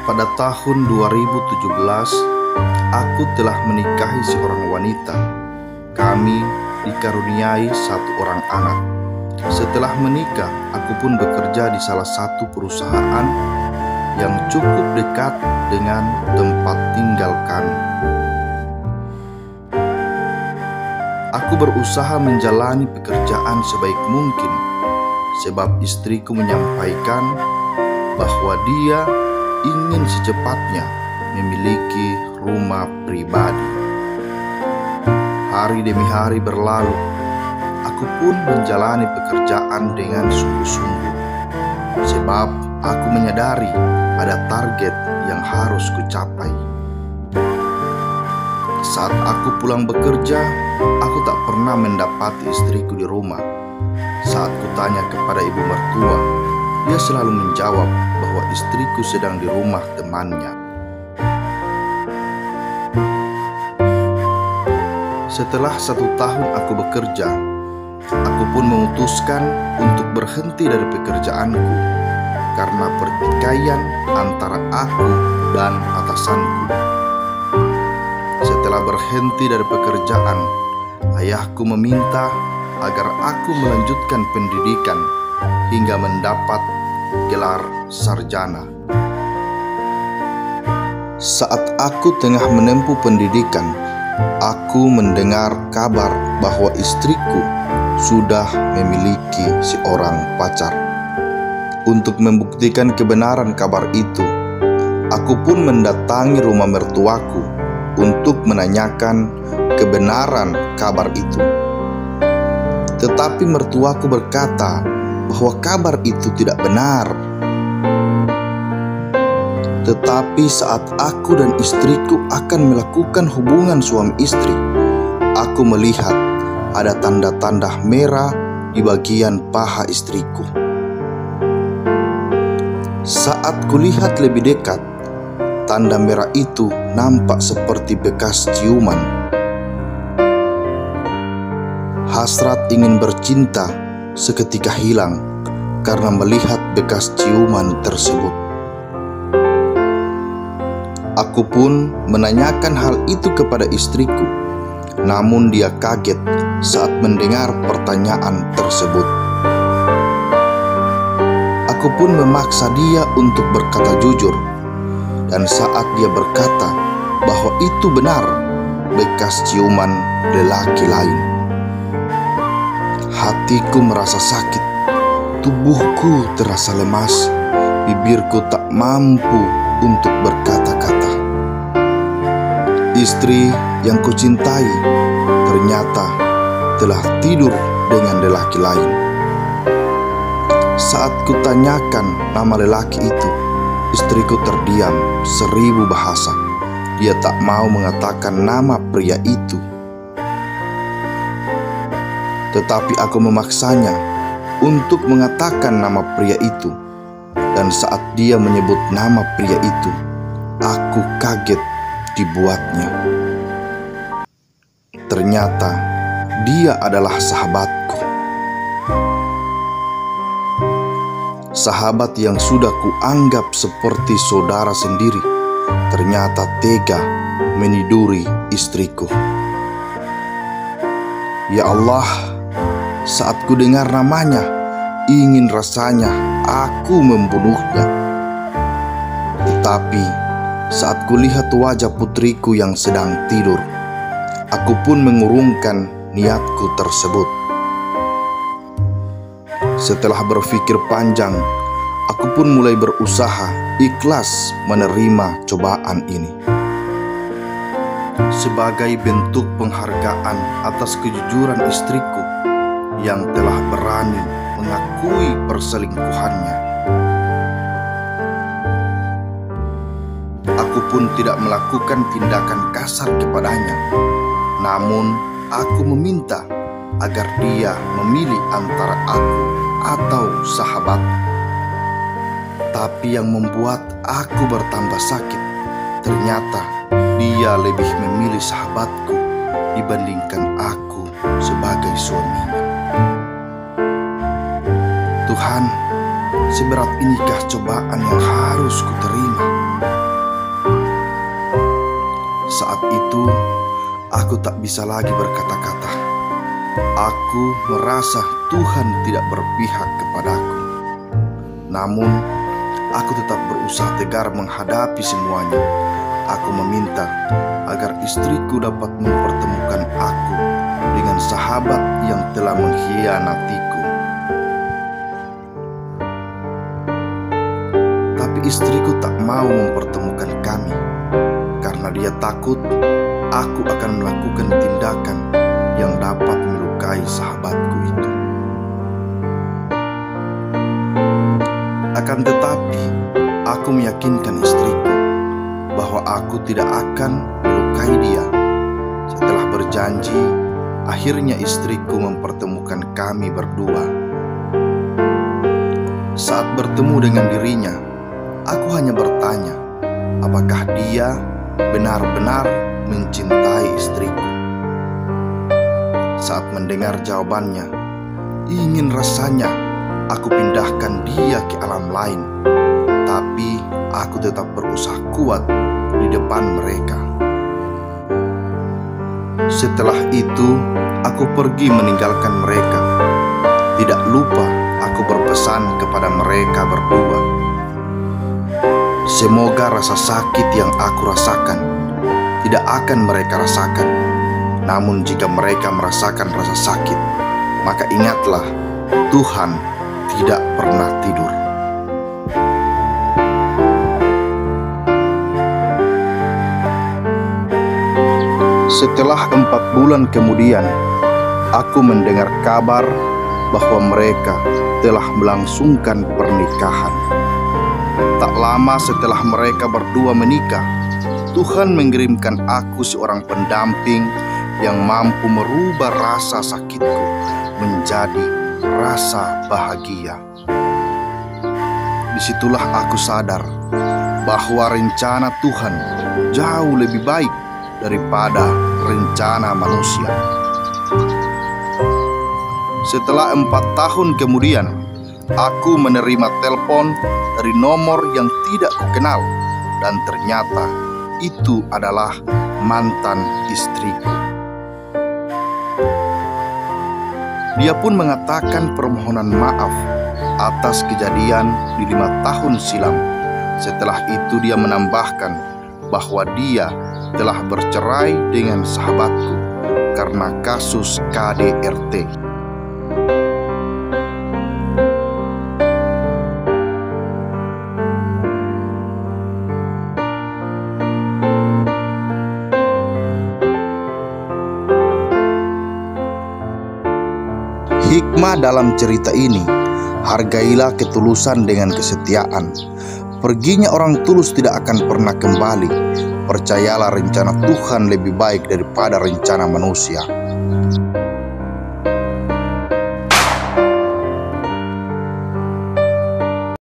Pada tahun 2017, aku telah menikahi seorang wanita. Kami dikaruniai satu orang anak. Setelah menikah, aku pun bekerja di salah satu perusahaan yang cukup dekat dengan tempat tinggal kami. Aku berusaha menjalani pekerjaan sebaik mungkin, sebab istriku menyampaikan bahwa dia ingin secepatnya memiliki rumah pribadi. Hari demi hari berlalu, aku pun menjalani pekerjaan dengan sungguh-sungguh, sebab aku menyadari ada target yang harus kucapai. Saat aku pulang bekerja, aku tak pernah mendapati istriku di rumah. Saat kutanya kepada ibu mertua, dia selalu menjawab bahwa istriku sedang di rumah temannya. Setelah 1 tahun aku bekerja, aku pun memutuskan untuk berhenti dari pekerjaanku karena pertikaian antara aku dan atasanku. Setelah berhenti dari pekerjaan, ayahku meminta agar aku melanjutkan pendidikan hingga mendapat gelar sarjana. Saat aku tengah menempuh pendidikan, aku mendengar kabar bahwa istriku sudah memiliki seorang pacar. Untuk membuktikan kebenaran kabar itu, aku pun mendatangi rumah mertuaku untuk menanyakan kebenaran kabar itu. Tetapi mertuaku berkata bahwa kabar itu tidak benar. Tetapi saat aku dan istriku akan melakukan hubungan suami istri, aku melihat ada tanda-tanda merah di bagian paha istriku. Saat kulihat lebih dekat, tanda merah itu nampak seperti bekas ciuman. Hasrat ingin bercinta seketika hilang karena melihat bekas ciuman tersebut. Aku pun menanyakan hal itu kepada istriku, namun dia kaget saat mendengar pertanyaan tersebut. Aku pun memaksa dia untuk berkata jujur, dan saat dia berkata bahwa itu benar bekas ciuman lelaki lain, hatiku merasa sakit, tubuhku terasa lemas, bibirku tak mampu untuk berkata-kata. Istri yang kucintai ternyata telah tidur dengan lelaki lain. Saat kutanyakan nama lelaki itu, istriku terdiam 1000 bahasa. Dia tak mau mengatakan nama pria itu. Tetapi aku memaksanya untuk mengatakan nama pria itu. Dan saat dia menyebut nama pria itu, aku kaget dibuatnya. Ternyata dia adalah sahabatku. Sahabat yang sudah kuanggap seperti saudara sendiri, ternyata tega meniduri istriku. Ya Allah, saat ku dengar namanya, ingin rasanya aku membunuhnya. Tetapi saat kulihat wajah putriku yang sedang tidur, aku pun mengurungkan niatku tersebut. Setelah berpikir panjang, aku pun mulai berusaha ikhlas menerima cobaan ini. Sebagai bentuk penghargaan atas kejujuran istriku yang telah berani mengakui perselingkuhannya, aku pun tidak melakukan tindakan kasar kepadanya. Namun aku meminta agar dia memilih antara aku atau sahabat. Tapi yang membuat aku bertambah sakit, ternyata dia lebih memilih sahabatku dibandingkan aku sebagai suaminya. Tuhan, seberat inikah cobaan yang harus kuterima? Saat itu, aku tak bisa lagi berkata-kata. Aku merasa Tuhan tidak berpihak kepadaku. Namun, aku tetap berusaha tegar menghadapi semuanya. Aku meminta agar istriku dapat mempertemukan aku dengan sahabat yang telah mengkhianatiku. Tapi istriku tak mau mempertemukan kami karena dia takut aku akan melakukan tindakan yang dapat melukai sahabatku itu. Akan tetapi, aku meyakinkan istriku bahwa aku tidak akan melukai dia. Setelah berjanji, akhirnya istriku mempertemukan kami berdua. Saat bertemu dengan dirinya, aku hanya bertanya, apakah dia benar-benar mencintai istriku? Saat mendengar jawabannya, ingin rasanya aku pindahkan dia ke alam lain. Tapi aku tetap berusaha kuat di depan mereka. Setelah itu, aku pergi meninggalkan mereka. Tidak lupa aku berpesan kepada mereka berdua. Semoga rasa sakit yang aku rasakan tidak akan mereka rasakan. Namun jika mereka merasakan rasa sakit, maka ingatlah, Tuhan tidak pernah tidur. Setelah 4 bulan kemudian, aku mendengar kabar bahwa mereka telah melangsungkan pernikahan. Tak lama setelah mereka berdua menikah, Tuhan mengirimkan aku seorang pendamping yang mampu merubah rasa sakitku menjadi rasa bahagia. Disitulah aku sadar bahwa rencana Tuhan jauh lebih baik daripada rencana manusia. Setelah 4 tahun kemudian, aku menerima telepon dari nomor yang tidak kukenal, dan ternyata itu adalah mantan istriku. Dia pun mengatakan permohonan maaf atas kejadian di 5 tahun silam. Setelah itu dia menambahkan bahwa dia telah bercerai dengan sahabatku karena kasus KDRT. Hikmah dalam cerita ini, hargailah ketulusan dengan kesetiaan. Perginya orang tulus tidak akan pernah kembali. Percayalah rencana Tuhan lebih baik daripada rencana manusia.